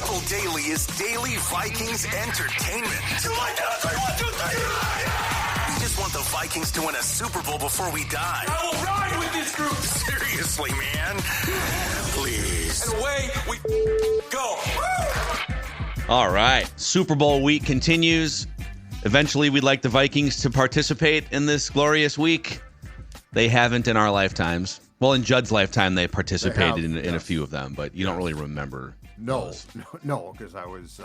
Double Daily is daily Vikings entertainment. You like that? 3, 1, 2, 3. We just want the Vikings to win a Super Bowl before we die. I will ride with this group. Seriously, man. Please. And away we go. All right. Super Bowl week continues. Eventually, we'd like the Vikings to participate in this glorious week. They haven't in our lifetimes. Well, in Judd's lifetime, they participated in a few of them, but you don't really remember. No, because I was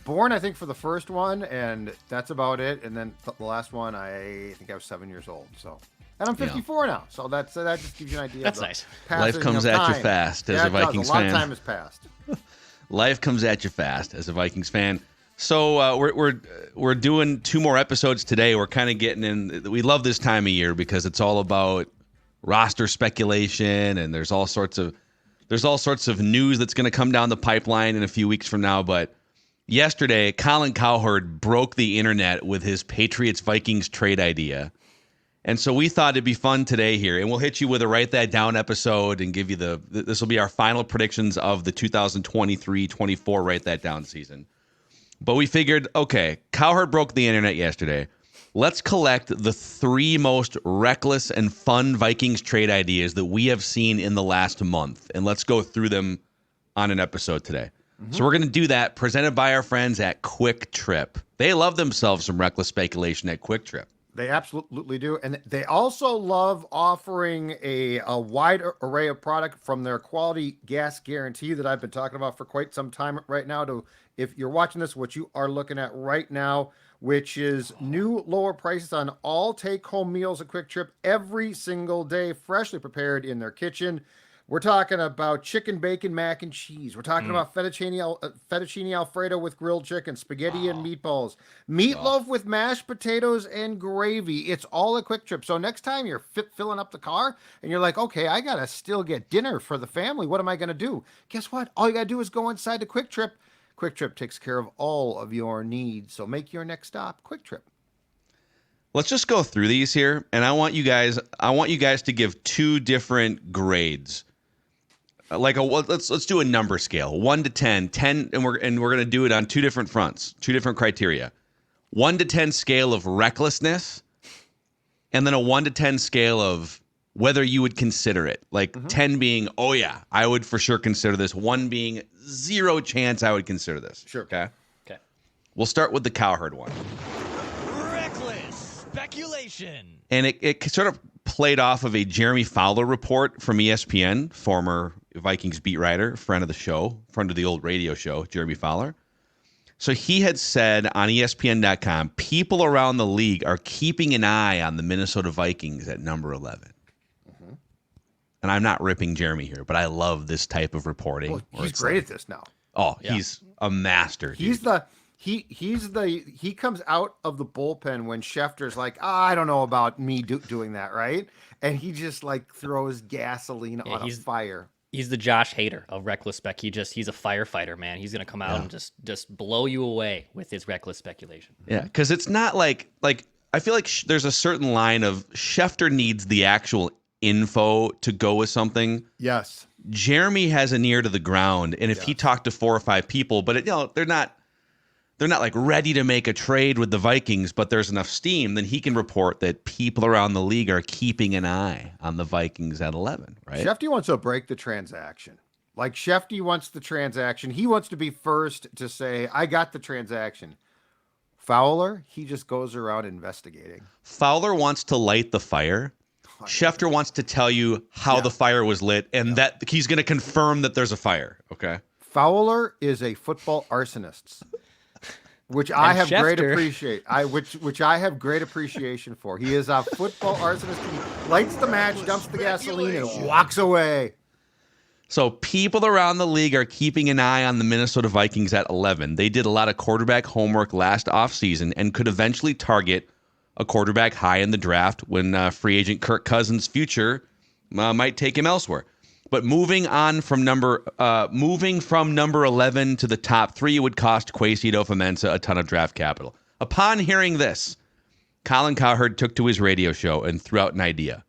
born, I think, for the first one, and that's about it. And then the last one, I think I was 7 years old. So, and I'm 54 now, so that just gives you an idea. That's nice. Life comes at you fast as a Vikings fan. A lot of time has passed. Life comes at you fast as a Vikings fan. So we're doing 2 more episodes today. We're kind of getting in. We love this time of year because it's all about roster speculation, and there's all sorts of news that's going to come down the pipeline in a few weeks from now. But yesterday, Colin Cowherd broke the internet with his Patriots-Vikings trade idea. And so we thought it'd be fun today here, and we'll hit you with a Write That Down episode and give you this will be our final predictions of the 2023-24 Write That Down season. But we figured, okay, Cowherd broke the internet yesterday. Let's collect the 3 most reckless and fun Vikings trade ideas that we have seen in the last month, and let's go through them on an episode today. Mm-hmm. So we're going to do that, presented by our friends at Quick Trip. They love themselves some reckless speculation at Quick Trip. They absolutely do. And they also love offering a wide array of product from their quality gas guarantee that I've been talking about for quite some time right now. If you're watching this, what you are looking at right now, which is new lower prices on all take-home meals at Quick Trip every single day, freshly prepared in their kitchen. We're talking about chicken, bacon, mac and cheese. We're talking about fettuccine Alfredo with grilled chicken, spaghetti and meatballs, meatloaf with mashed potatoes and gravy. It's all a Quick Trip. So next time you're filling up the car and you're like, okay, I got to still get dinner for the family. What am I going to do? Guess what? All you got to do is go inside the Quick Trip. Quick Trip takes care of all of your needs. So make your next stop Quick Trip. Let's just go through these here, and I want you guys to give 2 different grades. Let's do a number scale, 1 to 10, 10, and we're going to do it on 2 different fronts, 2 different criteria. 1 to 10 scale of recklessness, and then a 1 to 10 scale of whether you would consider it. 10 being, oh yeah, I would for sure consider this. 1 being 0 chance I would consider this. Sure. Okay. Okay. We'll start with the Cowherd one. Reckless speculation. And it sort of played off of a Jeremy Fowler report from ESPN, former Vikings beat writer, friend of the show, friend of the old radio show, Jeremy Fowler. So he had said on ESPN.com, people around the league are keeping an eye on the Minnesota Vikings at number 11. Mm-hmm. And I'm not ripping Jeremy here, but I love this type of reporting. Well, he's great at this now. Oh, yeah. He's a master. He comes out of the bullpen when Schefter's like, I don't know about me doing that, right? And he just throws gasoline on a fire. He's the Josh Hader of reckless spec. He's a firefighter, man. He's going to come out and just blow you away with his reckless speculation. Yeah, because it's not like I feel like there's a certain line of Schefter needs the actual info to go with something. Yes. Jeremy has an ear to the ground, and if he talked to 4 or 5 people, but they're not ready to make a trade with the Vikings, but there's enough steam, then he can report that people around the league are keeping an eye on the Vikings at 11, right? Shefty wants to break the transaction. Shefty wants the transaction. He wants to be first to say, I got the transaction. Fowler, he just goes around investigating. Fowler wants to light the fire. Schefter wants to tell you how the fire was lit, and that he's going to confirm that there's a fire, okay? Fowler is a football arsonist. Which I have Schefter. which I have great appreciation for. He is a football arsonist. He lights the match, dumps the gasoline, and walks away. So people around the league are keeping an eye on the Minnesota Vikings at 11. They did a lot of quarterback homework last offseason and could eventually target a quarterback high in the draft when free agent Kirk Cousins' future might take him elsewhere. But moving from number 11 to the top 3 would cost Kwesi Adofo-Mensah a ton of draft capital. Upon hearing this, Colin Cowherd took to his radio show and threw out an idea.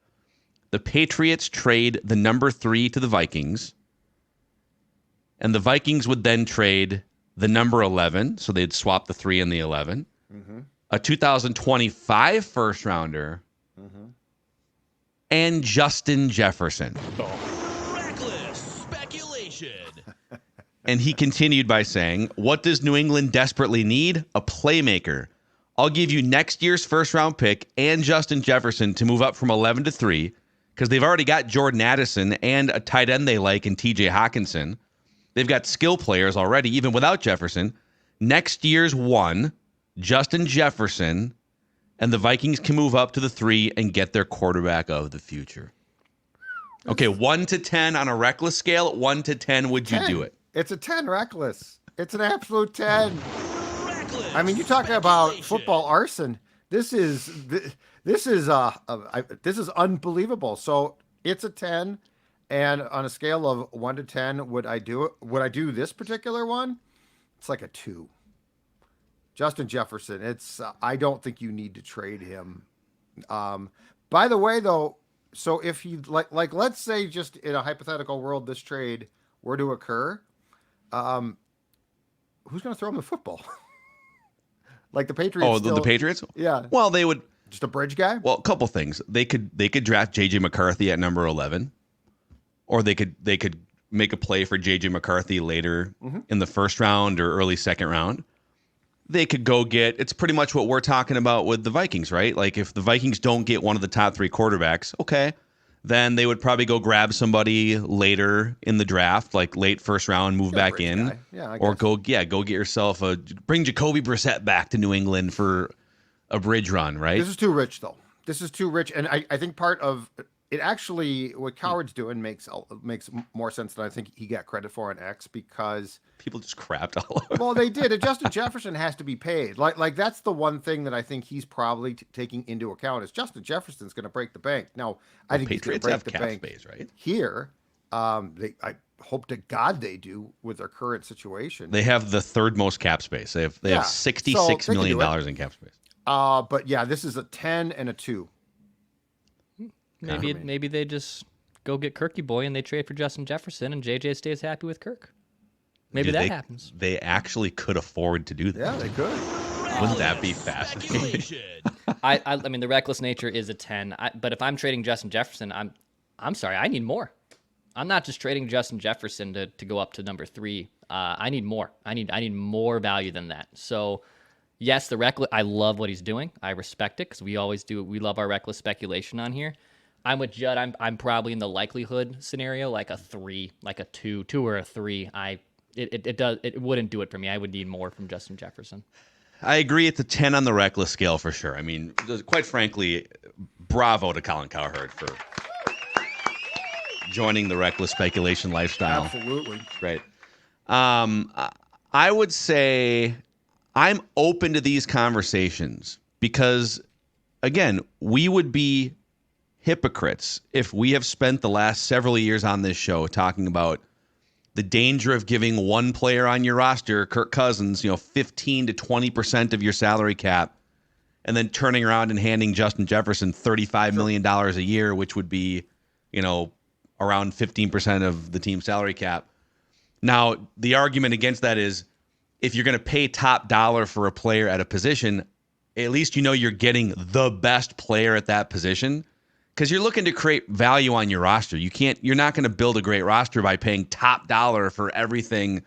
The Patriots trade the number 3 to the Vikings, And the Vikings would then trade the number 11, so they'd swap the 3 and the 11, a 2025 first rounder, and Justin Jefferson. Reckless speculation. And he continued by saying, what does New England desperately need? A playmaker. I'll give you next year's first round pick and Justin Jefferson to move up from 11 to 3 because they've already got Jordan Addison and a tight end they like in TJ Hawkinson. They've got skill players already, even without Jefferson. Next year's 1, Justin Jefferson, and the Vikings can move up to the 3 and get their quarterback of the future. Okay, 1 to 10 on a reckless scale. At 1 to 10, would you do it? It's a 10 reckless. It's an absolute 10. Reckless I mean, you're talking about football arson. This is unbelievable. So it's a 10, and on a scale of 1 to 10, would I do it? Would I do this particular one? It's like a 2. Justin Jefferson. I don't think you need to trade him. By the way, though, so if you like, let's say just in a hypothetical world, this trade were to occur, who's going to throw him the football? Like the Patriots. Oh, the Patriots? Yeah. Well, they would. Just a bridge guy? Well, a couple things. They could draft J.J. McCarthy at number 11, or they could make a play for J.J. McCarthy later in the first round or early second round. They could go get, it's pretty much what we're talking about with the Vikings, right? Like if the Vikings don't get one of the top 3 quarterbacks, okay, then they would probably go grab somebody later in the draft, like late first round, move back in, guy. Yeah, I or guess. go get yourself bring Jacoby Brissett back to New England for a bridge run, right? This is too rich, though. This is too rich, and I think part of it actually, what Cowherd's doing makes more sense than I think he got credit for on X, because people just crapped all over. well, they did. And Justin Jefferson has to be paid. Like that's the one thing that I think he's probably taking into account is Justin Jefferson's going to break the bank. Now, I think Patriots he's have going to break cap the bank space, right? here. I hope to God they do with their current situation. They have the 3rd most cap space. They have Yeah, $66 so they can million do it. in cap space. But yeah, this is a 10 and a 2. Maybe they just go get Kirky Boy and they trade for Justin Jefferson and JJ stays happy with Kirk. Maybe Dude, that happens. They actually could afford to do that. Yeah, they could. Wouldn't that be fascinating? speculation. I mean, the reckless nature is a 10. But if I'm trading Justin Jefferson, I'm sorry, I need more. I'm not just trading Justin Jefferson to go up to number 3. I need more. I need more value than that. So, yes, the reckless. I love what he's doing. I respect it because we always do. We love our reckless speculation on here. I'm with Judd. I'm probably in the likelihood scenario, like a 3, like a 2 or a 3. It wouldn't do it for me. I would need more from Justin Jefferson. I agree. It's a 10 on the reckless scale for sure. I mean, quite frankly, bravo to Colin Cowherd for joining the reckless speculation lifestyle. Absolutely. Great. I would say I'm open to these conversations because, again, we would be hypocrites if we have spent the last several years on this show talking about the danger of giving one player on your roster, Kirk Cousins, 15 to 20% of your salary cap, and then turning around and handing Justin Jefferson $35 million a year, which would be, around 15% of the team's salary cap. Now, the argument against that is if you're going to pay top dollar for a player at a position, at least you're getting the best player at that position. Because you're looking to create value on your roster. You're not going to build a great roster by paying top dollar for everything.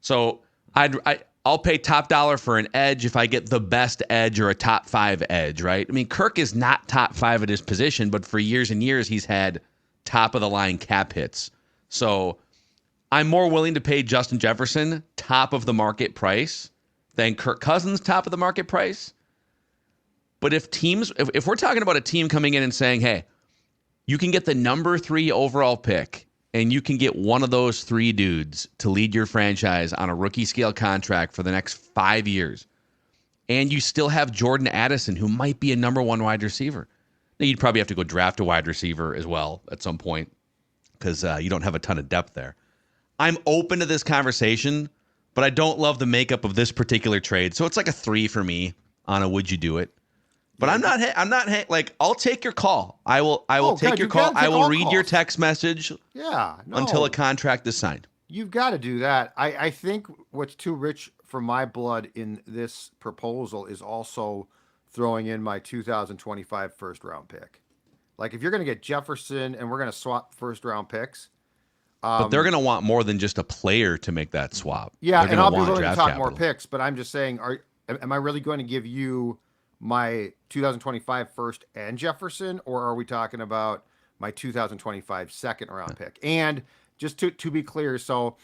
So I'll pay top dollar for an edge if I get the best edge or a top 5 edge, right? I mean, Kirk is not top 5 at his position, but for years and years he's had top of the line cap hits. So I'm more willing to pay Justin Jefferson top of the market price than Kirk Cousins top of the market price. But if we're talking about a team coming in and saying, hey, you can get the number 3 overall pick and you can get one of those 3 dudes to lead your franchise on a rookie scale contract for the next 5 years, and you still have Jordan Addison, who might be a number 1 wide receiver. Now, you'd probably have to go draft a wide receiver as well at some point because you don't have a ton of depth there. I'm open to this conversation, but I don't love the makeup of this particular trade. So it's like a 3 for me on a would you do it. But I'm not like, I'll take your call. I will take God, your you call. gotta take I will all read your calls. text message Yeah. No. until a contract is signed. You've got to do that. I think what's too rich for my blood in this proposal is also throwing in my 2025 first round pick. Like if you're going to get Jefferson and we're going to swap first round picks. But they're going to want more than just a player to make that swap. Yeah, They're and gonna I'll be want willing to draft talk capital. more picks, but I'm just saying, am I really going to give you my 2025 first and Jefferson, or are we talking about my 2025 second round pick? And just to be clear, so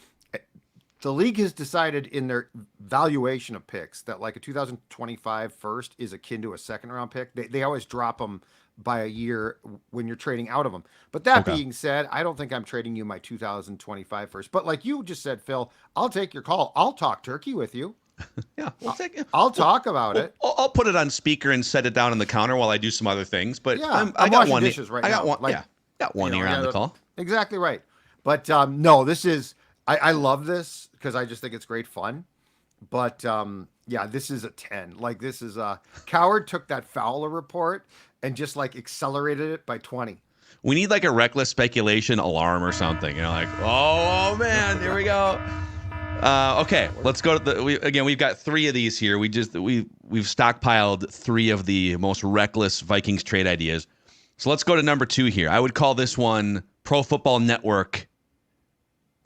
the league has decided in their valuation of picks that like a 2025 first is akin to a second round pick. They always drop them by a year when you're trading out of them. But that being said, I don't think I'm trading you my 2025 first. But like you just said, Phil, I'll take your call. I'll talk turkey with you. Yeah, we'll take it. I'll talk about it. I'll put it on speaker and set it down on the counter while I do some other things. But Yeah, I I'm got washing one. dishes right I got now. one. Like, got one ear on the call. Exactly right. But no, this is I love this because I just think it's great fun. But yeah, this is a 10. Like this is Cowherd took that Fowler report and just like accelerated it by 20. We need like a reckless speculation alarm or something. You know, like oh man, here we go. Okay, let's go to we've got 3 of these here. We've stockpiled 3 of the most reckless Vikings trade ideas. So let's go to number 2 here. I would call this one Pro Football Network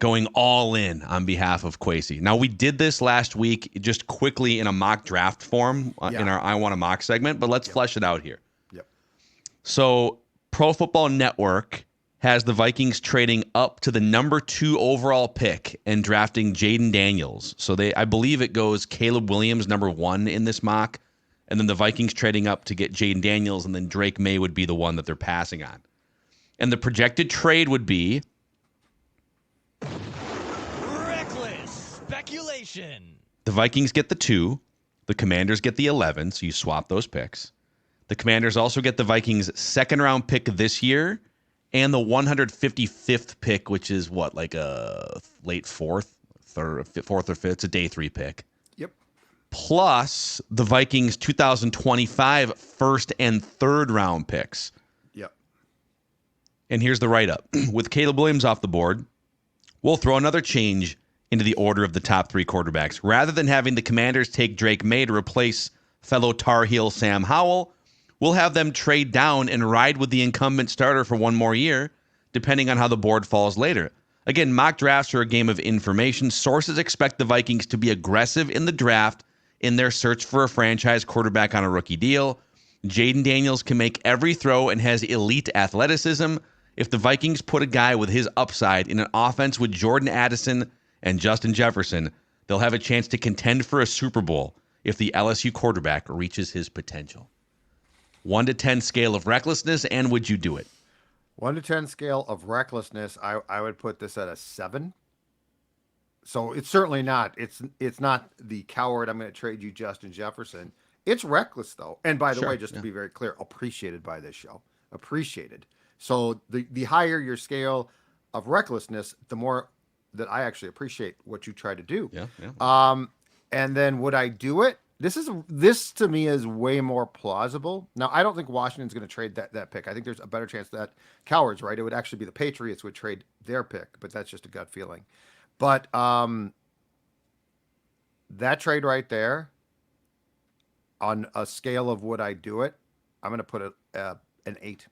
going all in on behalf of Kwesi. Now, we did this last week just quickly in a mock draft form in our I Want to Mock segment, but let's flesh it out here. Yep. So Pro Football Network has the Vikings trading up to the number 2 overall pick and drafting Jaden Daniels. So I believe it goes Caleb Williams, number 1 in this mock, and then the Vikings trading up to get Jaden Daniels, and then Drake May would be the one that they're passing on. And the projected trade would be Reckless speculation. the Vikings get the 2, the Commanders get the 11, so you swap those picks. The Commanders also get the Vikings' second-round pick this year and the 155th pick, which is what, like a late fourth or fifth? It's a day 3 pick. Yep. Plus the Vikings' 2025 first and third-round picks. Yep. And here's the write-up. With Caleb Williams off the board, we'll throw another change into the order of the top 3 quarterbacks. Rather than having the Commanders take Drake May to replace fellow Tar Heel Sam Howell, we'll have them trade down and ride with the incumbent starter for 1 more year, depending on how the board falls later. Again, mock drafts are a game of information. Sources expect the Vikings to be aggressive in the draft in their search for a franchise quarterback on a rookie deal. Jaden Daniels can make every throw and has elite athleticism. If the Vikings put a guy with his upside in an offense with Jordan Addison and Justin Jefferson, they'll have a chance to contend for a Super Bowl if the LSU quarterback reaches his potential. 1 to 10 scale of recklessness, and would you do it? 1 to 10 scale of recklessness, I would put this at a 7. So it's certainly not. It's not the Cowherd, I'm going to trade you Justin Jefferson. It's reckless, though. And by the way, just to be very clear, appreciated by this show. Appreciated. So the higher your scale of recklessness, the more that I actually appreciate what you try to do. Yeah. And then would I do it? This to me is way more plausible. Now, I don't think Washington's going to trade that pick. I think there's a better chance that Cowherd's right. It would actually be the Patriots would trade their pick, but that's just a gut feeling. But that trade right there, on a scale of would I do it, I'm going to put it an 8.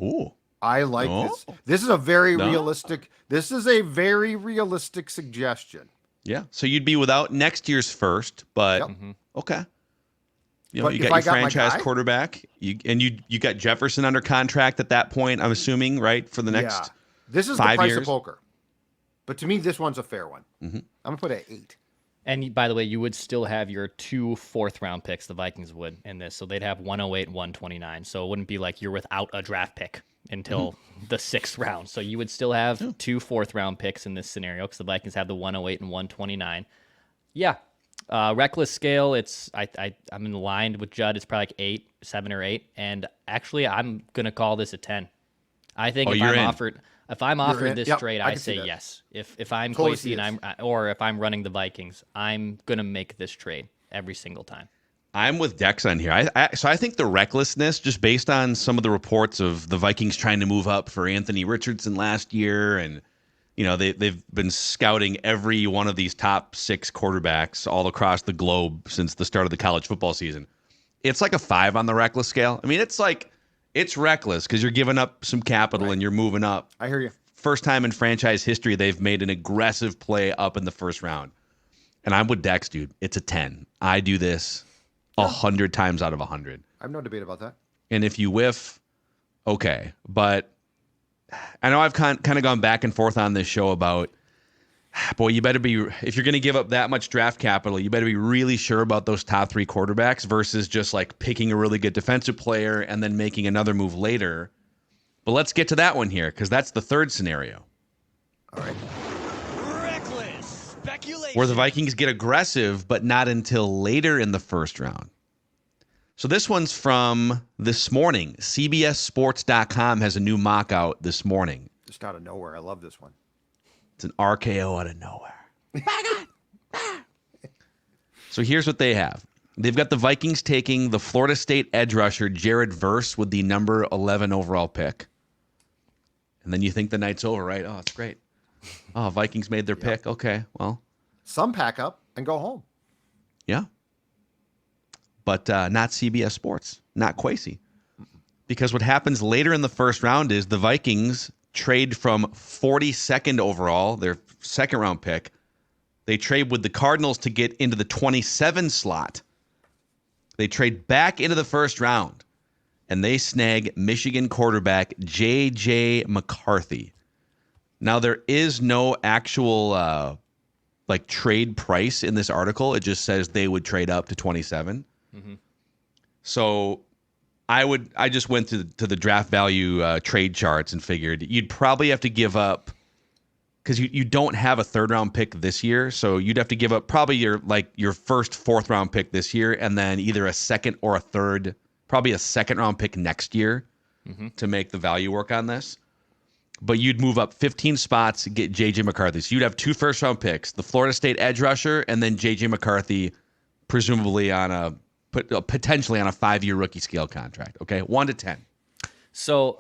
Ooh. I like this. This is a very realistic. This is a very realistic suggestion. Yeah. So you'd be without next year's first, but okay. You know, But you if got I your got my franchise guy- quarterback. You got Jefferson under contract at that point, I'm assuming, right? For the next This is 5 the price years. of poker. But to me, this one's a fair one. I'm gonna put it at 8. And by the way, you would still have your 2 fourth-round picks, the Vikings would, in this. So they'd have 108 and 129. So it wouldn't be like you're without a draft pick until the 6th round. So you would still have 2 fourth-round picks in this scenario because the Vikings have the 108 and 129. Yeah. Reckless scale, I'm in line with Judd. It's probably like 7 or 8. And actually, I'm going to call this a 10. I think if I'm offered this trade, I can see say that. yes. If I'm Totally Kwesi see and if I'm running the Vikings, I'm gonna make this trade every single time. I'm with Dex on here. So I think the recklessness, just based on some of the reports of the Vikings trying to move up for Anthony Richardson last year, and they've been scouting every one of these top 6 quarterbacks all across the globe since the start of the college football season. It's like a 5 on the reckless scale. I mean, it's reckless because you're giving up some capital and you're moving up. I hear you. First time in franchise history they've made an aggressive play up in the first round. And I'm with Dex, dude. It's a 10. I do this 100 times out of 100. I have no debate about that. And if you whiff, okay. But I know I've kind of gone back and forth on this show about, boy, you better be, if you're going to give up that much draft capital, you better be really sure about those top 3 quarterbacks versus just like picking a really good defensive player and then making another move later. But let's get to that one here because that's the third scenario. All right. Reckless speculation. Where the Vikings get aggressive, but not until later in the first round. So this one's from this morning. CBSSports.com has a new mock out this morning. Just out of nowhere. I love this one. It's an RKO out of nowhere. So here's what they have. They've got the Vikings taking the Florida State edge rusher Jared Verse with the number 11 overall pick. And then you think the night's over, right? Oh, it's great. Oh, Vikings made their pick. Okay, well. Some pack up and go home. Yeah. But not CBS Sports, not Kwesi. Because what happens later in the first round is the Vikings trade from 42nd overall, their second round pick. They trade with the Cardinals to get into the 27 slot. They trade back into the first round, and they snag Michigan quarterback J.J. McCarthy. Now, there is no actual trade price in this article. It just says they would trade up to 27. Mm-hmm. So I just went to the draft value trade charts and figured you'd probably have to give up, because you don't have a third round pick this year, so you'd have to give up probably your first fourth round pick this year, and then either a second or a third, probably a second round pick next year to make the value work on this. But you'd move up 15 spots to get J.J. McCarthy. So you'd have 2 first round picks, the Florida State edge rusher, and then J.J. McCarthy, presumably potentially on a 5-year rookie scale contract. Okay, 1 to 10. So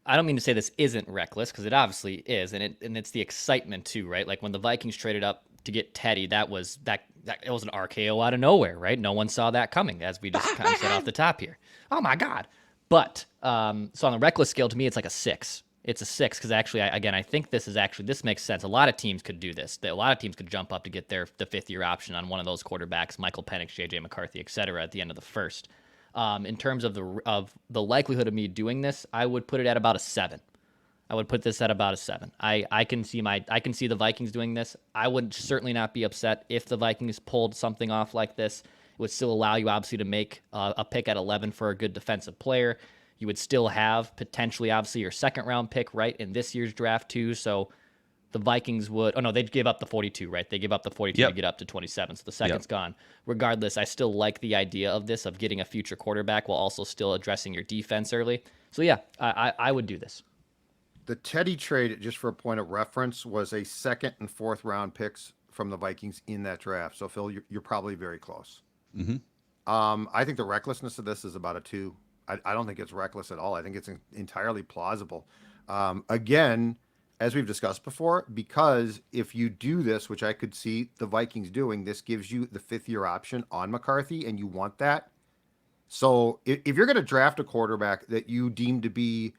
I don't mean to say this isn't reckless, because it obviously is, and it's the excitement too, right? Like when the Vikings traded up to get Teddy, that was an RKO out of nowhere, right? No one saw that coming, as we just kind of said off the top here. Oh my God! But so on the reckless scale, to me, it's like a 6. It's a 6 because actually, I think this makes sense. A lot of teams could do this. A lot of teams could jump up to get the 5th-year option on one of those quarterbacks, Michael Penix, J.J. McCarthy, et cetera, at the end of the first. In terms of the likelihood of me doing this, I would put it at about a 7. I would put this at about a 7. I can see the Vikings doing this. I would certainly not be upset if the Vikings pulled something off like this. It would still allow you obviously to make a pick at 11 for a good defensive player. You would still have potentially obviously your second round pick right in this year's draft too. So the Vikings they'd give up the 42, right? They give up the 42 to get up to 27. So the second's gone. Regardless, I still like the idea of this, of getting a future quarterback while also still addressing your defense early. So yeah, I would do this. The Teddy trade, just for a point of reference, was a 2nd and 4th round picks from the Vikings in that draft. So Phil, you're probably very close. Mm-hmm. I think the recklessness of this is about a 2. I don't think it's reckless at all. I think it's entirely plausible. Again, as we've discussed before, because if you do this, which I could see the Vikings doing, this gives you the 5th-year option on McCarthy, and you want that. So if you're going to draft a quarterback that you deem to be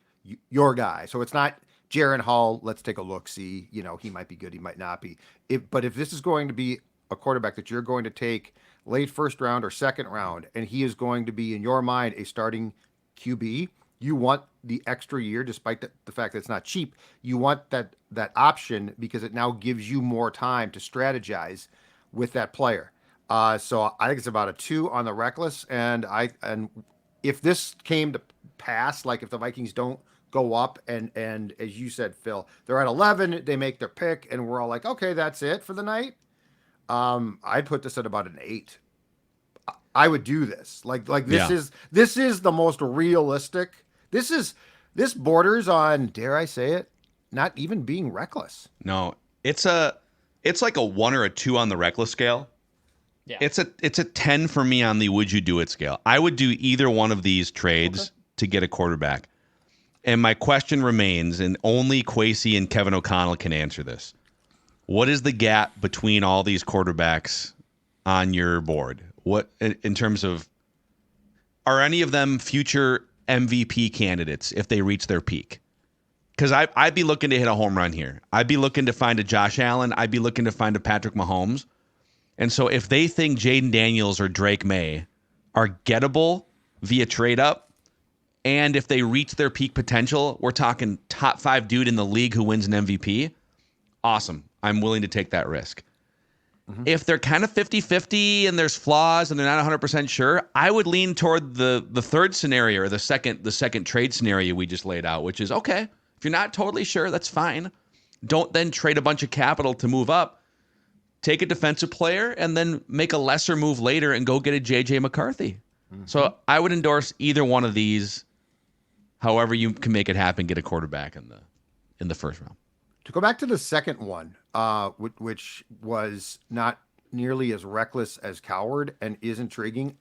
your guy, so it's not Jaron Hall, let's take a look, see, he might be good, he might not be. But if this is going to be a quarterback that you're going to take late first round or second round, and he is going to be, in your mind, a starting QB, you want the extra year, despite the fact that it's not cheap. You want that option because it now gives you more time to strategize with that player. So I think it's about a 2 on the reckless. And if this came to pass, like if the Vikings don't go up and as you said, Phil, they're at 11, they make their pick, and we're all like, okay, that's it for the night. I'd put this at about an 8. I would do this. This is the most realistic. This borders on, dare I say it, not even being reckless. No, it's like a 1 or a 2 on the reckless scale. Yeah. It's a 10 for me on the would you do it scale. I would do either one of these trades to get a quarterback. And my question remains, and only Kwesi and Kevin O'Connell can answer this. What is the gap between all these quarterbacks on your board? What, in terms of, are any of them future MVP candidates if they reach their peak? Because I'd be looking to hit a home run here. I'd be looking to find a Josh Allen. I'd be looking to find a Patrick Mahomes. And so if they think Jaden Daniels or Drake May are gettable via trade up, and if they reach their peak potential, we're talking top 5 dude in the league who wins an MVP, awesome. I'm willing to take that risk. If they're kind of 50-50 and there's flaws and they're not 100% sure, I would lean toward the third scenario, or the second trade scenario we just laid out, which is, okay, if you're not totally sure, that's fine. Don't then trade a bunch of capital to move up. Take a defensive player and then make a lesser move later and go get a J.J. McCarthy. So I would endorse either one of these. However you can make it happen, get a quarterback in the first round. To go back to the second one, which was not nearly as reckless as Cowherd and is intriguing,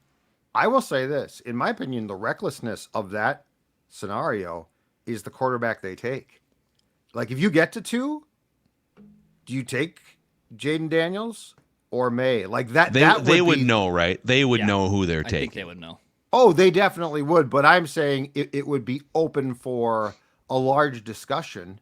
I will say this. In my opinion, the recklessness of that scenario is the quarterback they take. Like, if you get to 2, do you take Jaden Daniels or May? Like that. They would know, right? They would know who they're taking. I think they would know. Oh, they definitely would. But I'm saying it would be open for a large discussion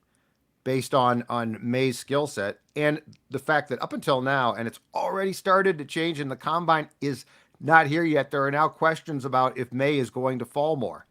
based on May's skill set and the fact that up until now, and it's already started to change, and the combine is not here yet. There are now questions about if May is going to fall more,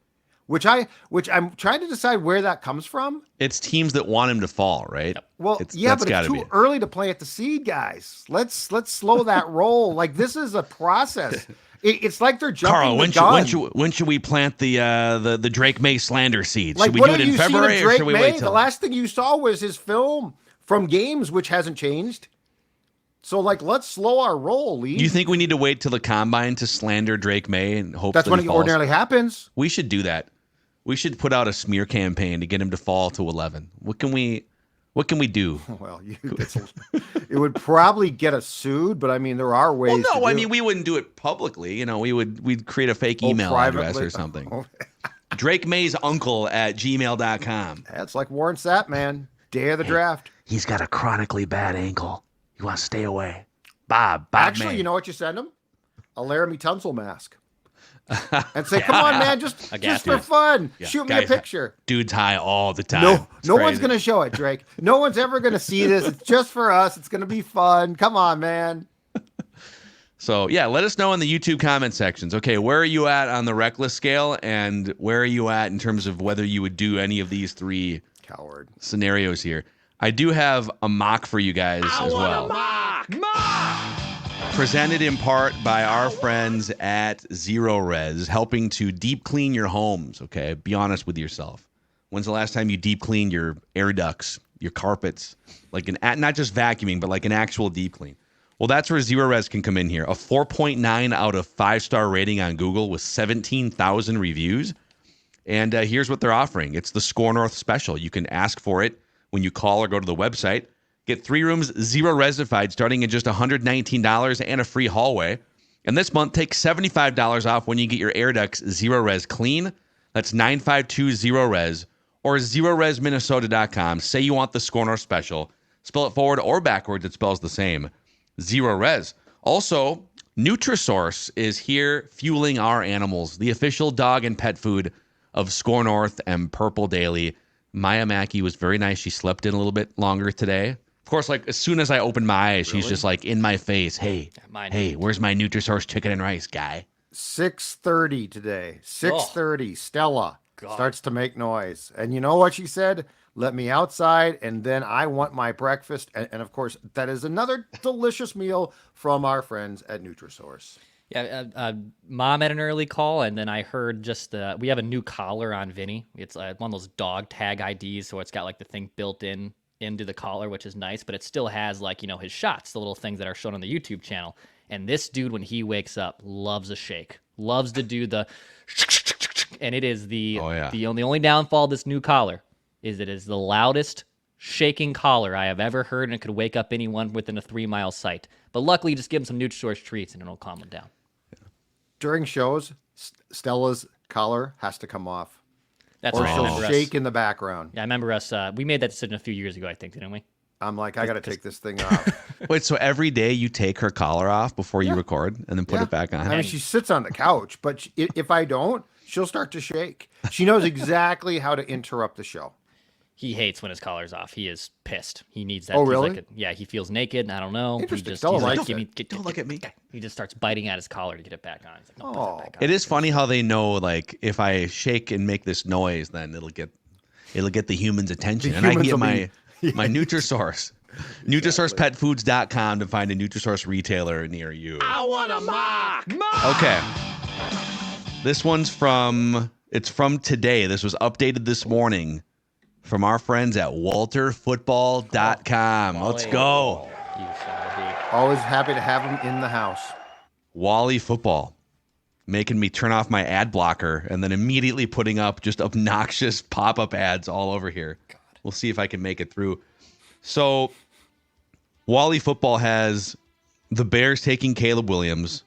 which I'm trying to decide where that comes from. It's teams that want him to fall, right? Well, but it's too early to plant the seed, guys. Let's slow that roll. Like, this is a process. It's like they're jumping the gun. When should we plant the Drake May slander seeds? Like, should we what do it in February, or should we wait till? The last thing you saw was his film from games, which hasn't changed. So, like, let's slow our roll, Lee. Do you think we need to wait till the combine to slander Drake May and hope that's when it ordinarily happens? We should do that. We should put out a smear campaign to get him to fall to 11. What can we do? Well, it would probably get us sued, but I mean, there are ways. Well, no, I mean, we wouldn't do it publicly. You know, we'd create a fake email address or something. Drake May's uncle at gmail.com. That's like Warren Sapp, man. Day of the draft. He's got a chronically bad ankle. You want to stay away. Bob Actually, May. You know what you send him? A Laramie Tunsil mask. And say, come on, man, just for fun. Yeah. Shoot me a picture. Dude's high all the time. No one's going to show it, Drake. No one's ever going to see this. It's just for us. It's going to be fun. Come on, man. So, yeah, let us know in the YouTube comment sections. Okay, where are you at on the reckless scale, and where are you at in terms of whether you would do any of these 3 Cowherd scenarios here? I do have a mock for you guys as well. Mock! Presented in part by our friends at Zero Res, helping to deep clean your homes, okay? Be honest with yourself. When's the last time you deep cleaned your air ducts, your carpets? Like not just vacuuming, but like an actual deep clean. Well, that's where Zero Res can come in here. A 4.9 out of 5-star rating on Google with 17,000 reviews. And here's what they're offering. It's the Score North special. You can ask for it when you call or go to the website. Get 3 rooms, 0 resified, starting at just $119 and a free hallway. And this month, take $75 off when you get your air ducts 0 res clean. That's 952 res or zeroresminnesota.com. Say you want the Score North special. Spell it forward or backwards. It spells the same. 0 res. Also, Nutrisource is here fueling our animals. The official dog and pet food of Score North and Purple Daily. Maya Mackey was very nice. She slept in a little bit longer today. Of course, like as soon as I open my eyes, she's just like in my face. Hey, where's my Nutrisource chicken and rice, guy? 6:30 today. 6:30. Stella starts to make noise. And you know what she said? Let me outside, and then I want my breakfast. And of course, that is another delicious meal from our friends at Nutrisource. Yeah, Mom had an early call, and then I heard we have a new collar on Vinny. It's one of those dog tag IDs, so it's got like the thing built into the collar, which is nice, but it still has his shots, the little things that are shown on the YouTube channel. And this dude, when he wakes up, loves a shake, loves to do the, and it is the only downfall of this new collar is it is the loudest shaking collar I have ever heard, and it could wake up anyone within a 3-mile sight. But luckily, just give him some Nutrisource treats, and it'll calm him down. During shows, Stella's collar has to come off. That's or right. I she'll remember shake us. in the background. Yeah, I remember us. We made that decision a few years ago, I think, didn't we? I'm like, I got to take this thing off. Wait, so every day you take her collar off before you record and then put it back on? I mean, she sits on the couch, but if I don't, she'll start to shake. She knows exactly how to interrupt the show. He hates when his collar's off. He is pissed. He needs that. Oh, He's really? like he feels naked. I don't know. Interesting. He's Stella like, likes it. Don't look at me. He just starts biting at his collar to get it back on. He's like, no, put that back on. It is funny how they know, like, if I shake and make this noise, then it'll get the human's attention, and I can get my Nutrisource. NutrisourcePetFoods.com to find a Nutrisource retailer near you. I want a mock. Okay. This one's from today. This was updated this morning from our friends at WalterFootball.com. Let's go. You son of a- Always happy to have him in the house. Wally Football. Making me turn off my ad blocker and then immediately putting up just obnoxious pop-up ads all over here. God. We'll see if I can make it through. So, Wally Football has the Bears taking Caleb Williams,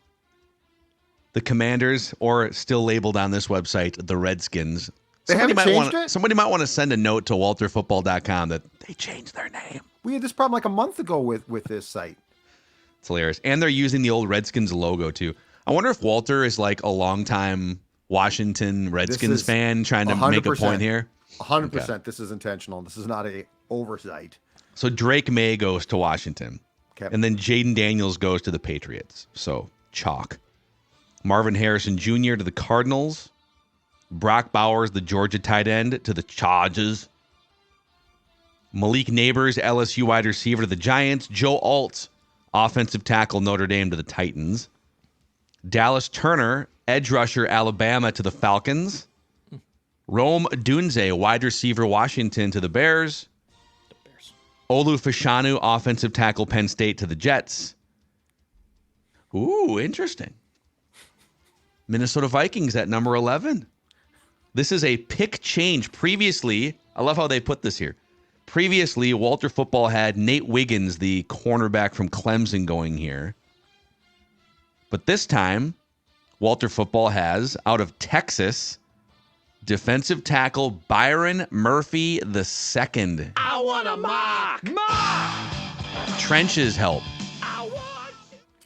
the Commanders, or still labeled on this website, the Redskins. They haven't changed it? Somebody might want to send a note to WalterFootball.com that they changed their name. We had this problem like a month ago with this site. It's hilarious. And they're using the old Redskins logo, too. I wonder if Walter is like a longtime Washington Redskins fan trying to make a point here. 100%. Okay. This is intentional. This is not a oversight. So Drake May goes to Washington. Okay. And then Jaden Daniels goes to the Patriots. So chalk. Marvin Harrison Jr. to the Cardinals. Brock Bowers, the Georgia tight end, to the Chargers. Malik Neighbors, LSU wide receiver, to the Giants. Joe Alt, offensive tackle, Notre Dame, to the Titans. Dallas Turner, edge rusher, Alabama, to the Falcons. Rome Dunze, wide receiver, Washington, to the Bears. Olu Fashanu, offensive tackle, Penn State, to the Jets. Ooh, interesting. Minnesota Vikings at number 11. This is a pick change. Previously, I love how they put this here. Previously, Walter Football had Nate Wiggins, the cornerback from Clemson, going here. But this time, Walter Football has, out of Texas, defensive tackle Byron Murphy II. I want a mock. Trenches help.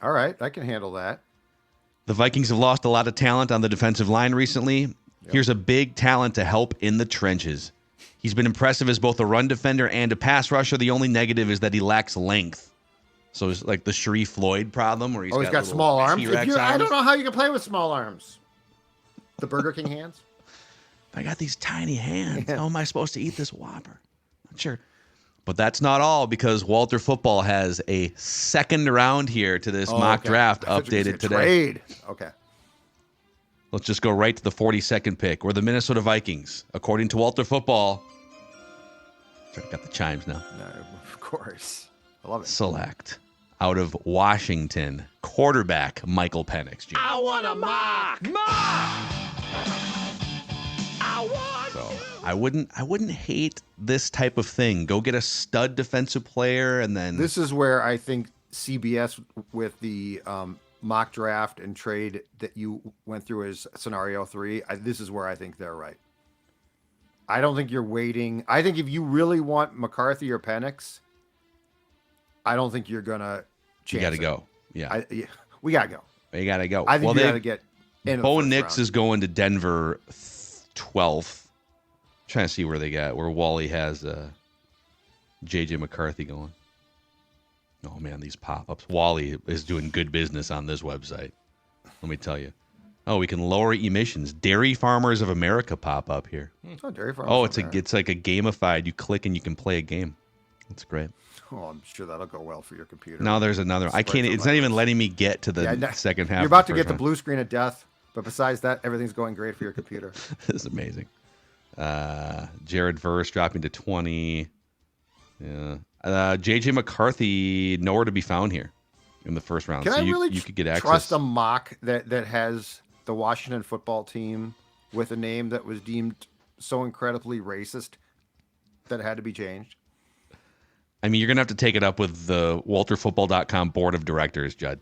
All right. I can handle that. The Vikings have lost a lot of talent on the defensive line recently. Here's a big talent to help in the trenches. He's been impressive as both a run defender and a pass rusher. The only negative is that he lacks length. So it's like the Sharif Floyd problem where he's got small arms. T-Rex I arms. don't know how you can play with small arms. The Burger King hands? I got these tiny hands. How am I supposed to eat this Whopper? Not sure. But that's not all, because Walter Football has a second round here to this mock draft I thought you were updated gonna today. Trade. Okay. Let's just go right to the 42nd pick, where the Minnesota Vikings, according to Walter Football, got the chimes now, No, of course. I love it. select out of Washington quarterback Michael Penix Jr. I want a mock. So I wouldn't hate this type of thing. Go get a stud defensive player, and then This is where I think CBS with the mock draft and trade that you went through as scenario 3, this is where I think they're right. I don't think you're waiting. I think if you really want McCarthy or Penix, I don't think you're gonna chance you got to it. go. Yeah, We gotta go. you got to go. I think well, you they gotta get in. Bo the Nix first round. is going to Denver 12th. Trying to see where Wally has JJ McCarthy going. Oh man, these pop-ups. Wally is doing good business on this website. Let me tell you. Oh, we can lower emissions. Dairy Farmers of America pop up here. Oh, Dairy Farm. Oh, it's like a gamified. You click and you can play a game. That's great. Oh, I'm sure that'll go well for your computer. Now there's another. I can't. It's not even letting me get to the second half. You're about to of get the first blue screen of death, but besides that, everything's going great for your computer. round. This is amazing. Jared Verse dropping to 20. Yeah. JJ McCarthy nowhere to be found here in the first round. Can so I really you could get access. trust a mock that has the Washington football team with a name that was deemed so incredibly racist that it had to be changed? I mean, you're gonna have to take it up with the WalterFootball.com board of directors, Judd.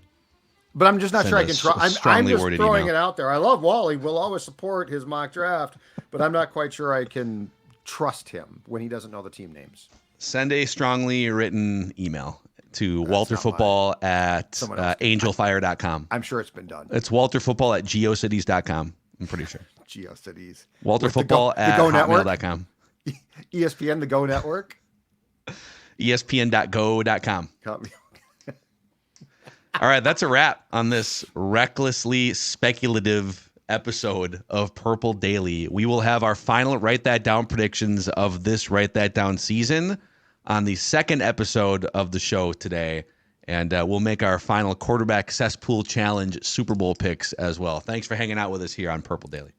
But I'm just not Send sure I a can trust. I'm strongly just worded throwing email. it out there. I love Wally. We'll always support his mock draft. but I'm not quite sure I can trust him when he doesn't know the team names. Send a strongly written email to walterfootball at angelfire.com. I'm sure it's been done. It's walterfootball at geocities.com. I'm pretty sure. GeoCities. Walterfootball at hotmail.com. ESPN, the Go Network. ESPN.go.com. All right, that's a wrap on this recklessly speculative episode of Purple Daily. We will have our final Write That Down predictions of this Write That Down season on the second episode of the show today. And we'll make our final quarterback cesspool challenge Super Bowl picks as well. Thanks for hanging out with us here on Purple Daily.